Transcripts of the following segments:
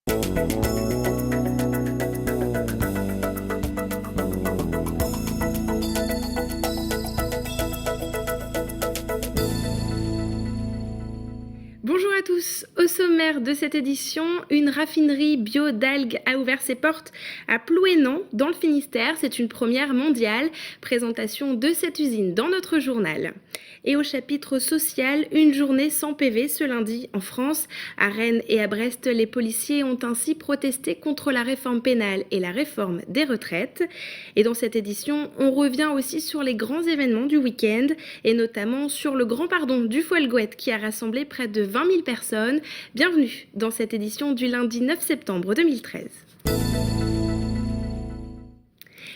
Bonjour à tous, au sommaire de cette édition, une raffinerie bio d'algues a ouvert ses portes à Plouénan, dans le Finistère. C'est une première mondiale. Présentation de cette usine dans notre journal. Et au chapitre social, une journée sans PV ce lundi en France. À Rennes et à Brest, les policiers ont ainsi protesté contre la réforme pénale et la réforme des retraites. Et dans cette édition, on revient aussi sur les grands événements du week-end et notamment sur le grand pardon du Fouelgouët qui a rassemblé près de 20 000 personnes. Bienvenue dans cette édition du lundi 9 septembre 2013.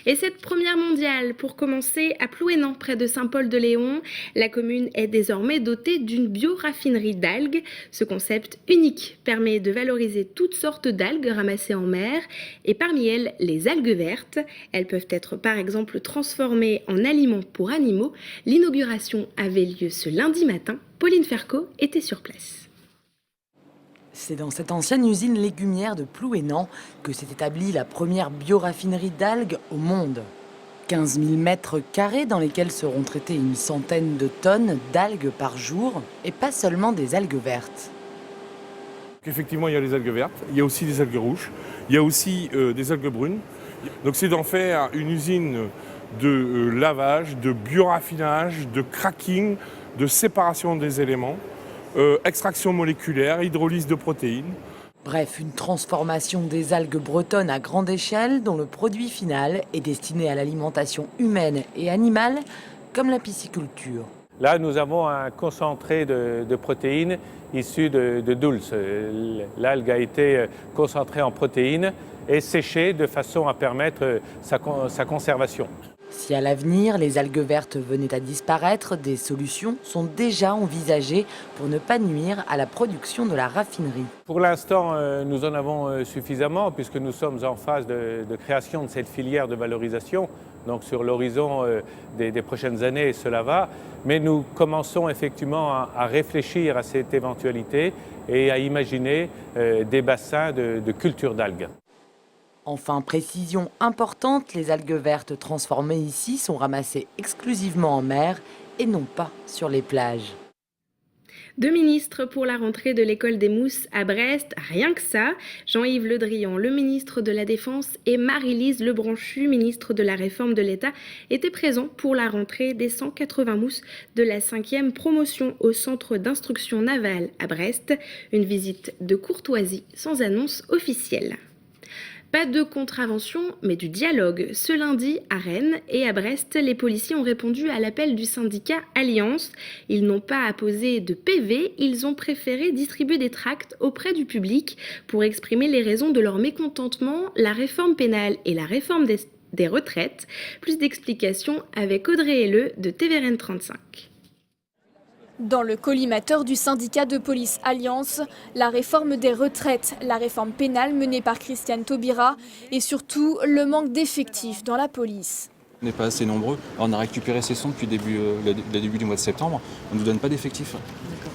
Et cette première mondiale, pour commencer, à Plouénan, près de Saint-Paul-de-Léon, la commune est désormais dotée d'une bioraffinerie d'algues. Ce concept unique permet de valoriser toutes sortes d'algues ramassées en mer, et parmi elles, les algues vertes. Elles peuvent être par exemple transformées en aliments pour animaux. L'inauguration avait lieu ce lundi matin. Pauline Fercot était sur place. C'est dans cette ancienne usine légumière de Plouénan que s'est établie la première bioraffinerie d'algues au monde. 15 000 mètres carrés dans lesquels seront traitées une centaine de tonnes d'algues par jour, et pas seulement des algues vertes. Effectivement, il y a les algues vertes, il y a aussi des algues rouges, il y a aussi des algues brunes. Donc c'est d'en faire une usine de lavage, de bioraffinage, de cracking, de séparation des éléments. Extraction moléculaire, hydrolyse de protéines. Bref, une transformation des algues bretonnes à grande échelle dont le produit final est destiné à l'alimentation humaine et animale comme la pisciculture. Là, nous avons un concentré de protéines issu de dulse. L'algue a été concentrée en protéines et séchée de façon à permettre sa conservation. Si à l'avenir, les algues vertes venaient à disparaître, des solutions sont déjà envisagées pour ne pas nuire à la production de la raffinerie. Pour l'instant, nous en avons suffisamment puisque nous sommes en phase de création de cette filière de valorisation. Donc sur l'horizon des prochaines années, cela va. Mais nous commençons effectivement à réfléchir à cette éventualité et à imaginer des bassins de culture d'algues. Enfin, précision importante, les algues vertes transformées ici sont ramassées exclusivement en mer et non pas sur les plages. 2 ministres pour la rentrée de l'école des Mousses à Brest, rien que ça. Jean-Yves Le Drian, le ministre de la Défense, et Marie-Lise Lebranchu, ministre de la Réforme de l'État, étaient présents pour la rentrée des 180 mousses de la 5e promotion au centre d'instruction navale à Brest. Une visite de courtoisie sans annonce officielle. Pas de contravention, mais du dialogue. Ce lundi, à Rennes et à Brest, les policiers ont répondu à l'appel du syndicat Alliance. Ils n'ont pas apposé de PV, ils ont préféré distribuer des tracts auprès du public pour exprimer les raisons de leur mécontentement, la réforme pénale et la réforme des retraites. Plus d'explications avec Audrey Helleux de TVRN 35. Dans le collimateur du syndicat de police Alliance, la réforme des retraites, la réforme pénale menée par Christiane Taubira et surtout le manque d'effectifs dans la police. On n'est pas assez nombreux. On a récupéré ces sons depuis le début du mois de septembre. On ne nous donne pas d'effectifs.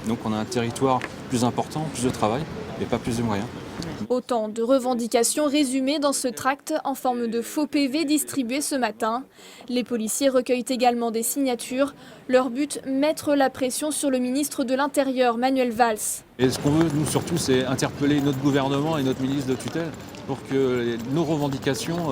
Donc on a un territoire plus important, plus de travail et pas plus de moyens. Autant de revendications résumées dans ce tract en forme de faux PV distribués ce matin. Les policiers recueillent également des signatures. Leur but, mettre la pression sur le ministre de l'Intérieur, Manuel Valls. Et ce qu'on veut, nous surtout, c'est interpeller notre gouvernement et notre ministre de tutelle pour que nos revendications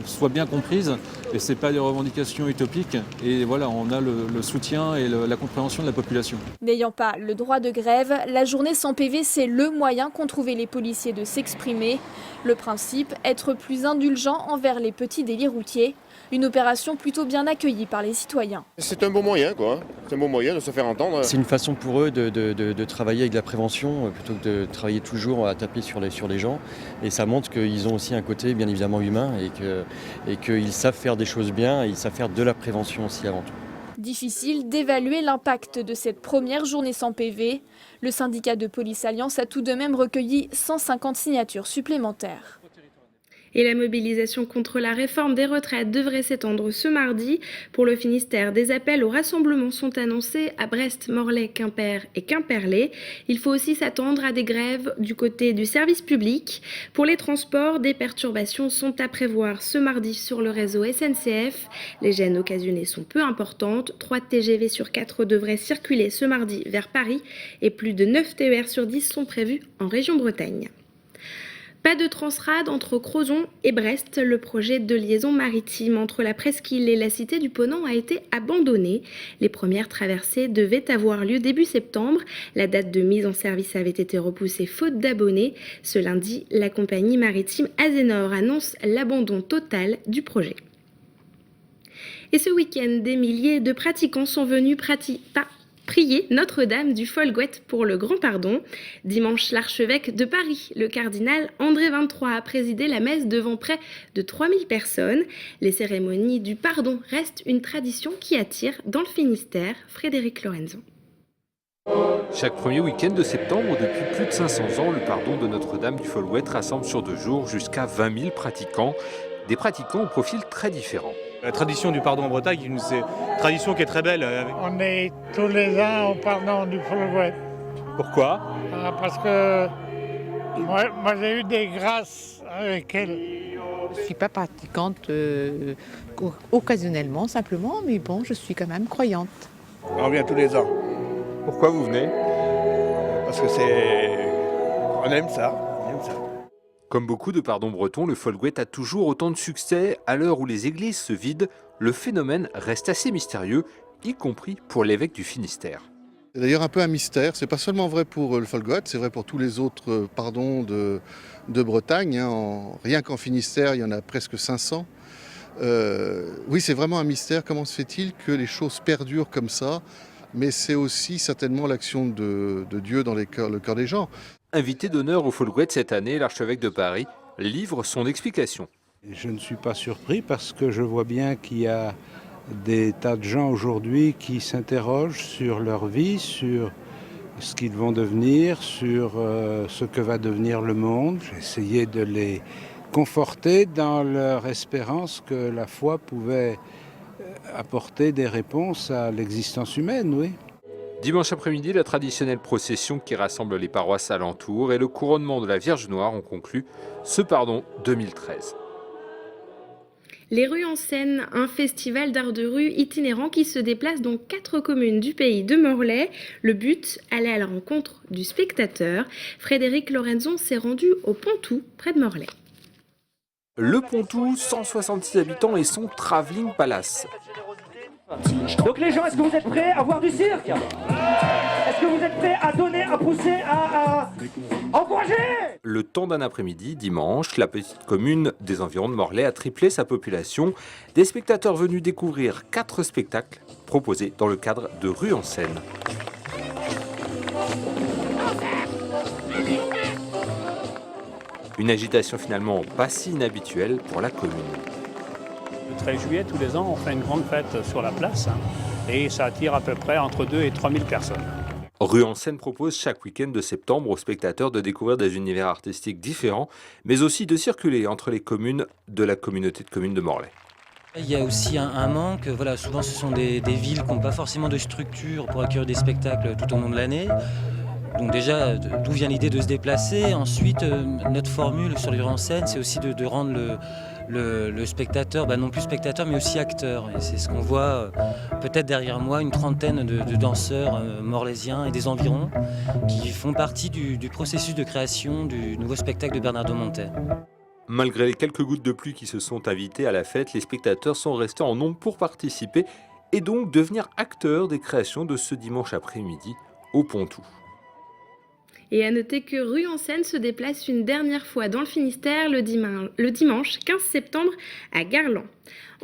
soient bien comprises et ce n'est pas des revendications utopiques. Et voilà, on a le soutien et la compréhension de la population. N'ayant pas le droit de grève, la journée sans PV, c'est le moyen qu'ont trouvé les policiers de s'exprimer. Le principe, être plus indulgent envers les petits délits routiers. Une opération plutôt bien accueillie par les citoyens. C'est un bon moyen, quoi. C'est un bon moyen de se faire entendre. C'est une façon pour eux de travailler avec la prévention plutôt que de travailler toujours à taper sur les gens. Et ça montre qu'ils ont aussi un côté bien évidemment humain et qu'ils savent faire des choses bien et ils savent faire de la prévention aussi avant tout. Difficile d'évaluer l'impact de cette première journée sans PV. Le syndicat de police Alliance a tout de même recueilli 150 signatures supplémentaires. Et la mobilisation contre la réforme des retraites devrait s'étendre ce mardi. Pour le Finistère, des appels au rassemblement sont annoncés à Brest, Morlaix, Quimper et Quimperlé. Il faut aussi s'attendre à des grèves du côté du service public. Pour les transports, des perturbations sont à prévoir ce mardi sur le réseau SNCF. Les gênes occasionnées sont peu importantes. 3 TGV sur 4 devraient circuler ce mardi vers Paris et plus de 9 TER sur 10 sont prévus en région Bretagne. Pas de transrade entre Crozon et Brest. Le projet de liaison maritime entre la presqu'île et la cité du Ponant a été abandonné. Les premières traversées devaient avoir lieu début septembre. La date de mise en service avait été repoussée faute d'abonnés. Ce lundi, la compagnie maritime Azenor annonce l'abandon total du projet. Et ce week-end, des milliers de pratiquants sont venus prier Notre-Dame du Folguet pour le Grand Pardon. Dimanche, l'archevêque de Paris, le cardinal André XXIII, a présidé la messe devant près de 3000 personnes. Les cérémonies du pardon restent une tradition qui attire dans le Finistère. Frédéric Lorenzo. Chaque premier week-end de septembre, depuis plus de 500 ans, le pardon de Notre-Dame du Folguet rassemble sur 2 jours jusqu'à 20 000 pratiquants. Des pratiquants au profil très différents. La tradition du pardon en Bretagne, c'est une tradition qui est très belle. On est tous les ans au pardon du Folguet. Pourquoi ? Parce que moi j'ai eu des grâces avec elle. Je ne suis pas pratiquante occasionnellement simplement, mais bon, je suis quand même croyante. On vient tous les ans. Pourquoi vous venez ? Parce que on aime ça. Comme beaucoup de pardons bretons, le Folguet a toujours autant de succès. À l'heure où les églises se vident, le phénomène reste assez mystérieux, y compris pour l'évêque du Finistère. C'est d'ailleurs un peu un mystère, c'est pas seulement vrai pour le Folguet, c'est vrai pour tous les autres pardons de Bretagne. Rien qu'en Finistère, il y en a presque 500. Oui, c'est vraiment un mystère. Comment se fait-il que les choses perdurent comme ça ? Mais c'est aussi certainement l'action de Dieu dans le cœur des gens. Invité d'honneur au Folguet cette année, l'archevêque de Paris livre son explication. Je ne suis pas surpris parce que je vois bien qu'il y a des tas de gens aujourd'hui qui s'interrogent sur leur vie, sur ce qu'ils vont devenir, sur ce que va devenir le monde. J'ai essayé de les conforter dans leur espérance que la foi pouvait apporter des réponses à l'existence humaine, oui. Dimanche après-midi, la traditionnelle procession qui rassemble les paroisses alentours et le couronnement de la Vierge Noire ont conclu ce pardon 2013. Les rues en Seine, un festival d'art de rue itinérant qui se déplace dans 4 communes du pays de Morlaix. Le but, aller à la rencontre du spectateur. Frédéric Lorenzon s'est rendu au Pontoux, près de Morlaix. Le Pontoux, 166 habitants et son Travelling Palace. Donc les gens, est-ce que vous êtes prêts à voir du cirque? Est-ce que vous êtes prêts à donner, à pousser, à encourager? Le temps d'un après-midi, dimanche, la petite commune des environs de Morlaix a triplé sa population. Des spectateurs venus découvrir 4 spectacles proposés dans le cadre de Rue en Seine. Une agitation finalement pas si inhabituelle pour la commune. Le 13 juillet, tous les ans, on fait une grande fête sur la place et ça attire à peu près entre 2 et 3 000 personnes. Rue en Seine propose chaque week-end de septembre aux spectateurs de découvrir des univers artistiques différents, mais aussi de circuler entre les communes de la communauté de communes de Morlaix. Il y a aussi un manque, voilà, souvent ce sont des villes qui n'ont pas forcément de structure pour accueillir des spectacles tout au long de l'année. Donc déjà, d'où vient l'idée de se déplacer. Ensuite, notre formule sur les rues en Seine, c'est aussi de rendre le spectateur, non plus spectateur, mais aussi acteur. Et c'est ce qu'on voit peut-être derrière moi, une trentaine de danseurs morlaisiens et des environs qui font partie du processus de création du nouveau spectacle de Bernardo Montet. Malgré les quelques gouttes de pluie qui se sont invitées à la fête, les spectateurs sont restés en nombre pour participer et donc devenir acteurs des créations de ce dimanche après-midi au Pontoux. Et à noter que Rue en Seine se déplace une dernière fois dans le Finistère le dimanche 15 septembre à Garland.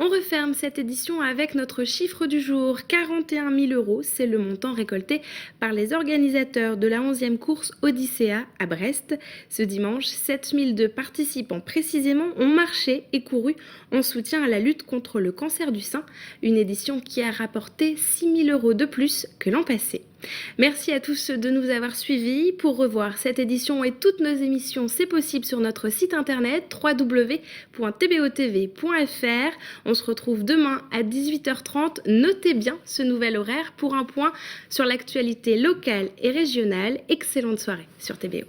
On referme cette édition avec notre chiffre du jour. 41 000 €, c'est le montant récolté par les organisateurs de la 11e course Odyssea à Brest. Ce dimanche, 7002 participants précisément ont marché et couru en soutien à la lutte contre le cancer du sein. Une édition qui a rapporté 6 000 € de plus que l'an passé. Merci à tous de nous avoir suivis. Pour revoir cette édition et toutes nos émissions, c'est possible sur notre site internet www.tbotv.fr. On se retrouve demain à 18h30. Notez bien ce nouvel horaire pour un point sur l'actualité locale et régionale. Excellente soirée sur TBO.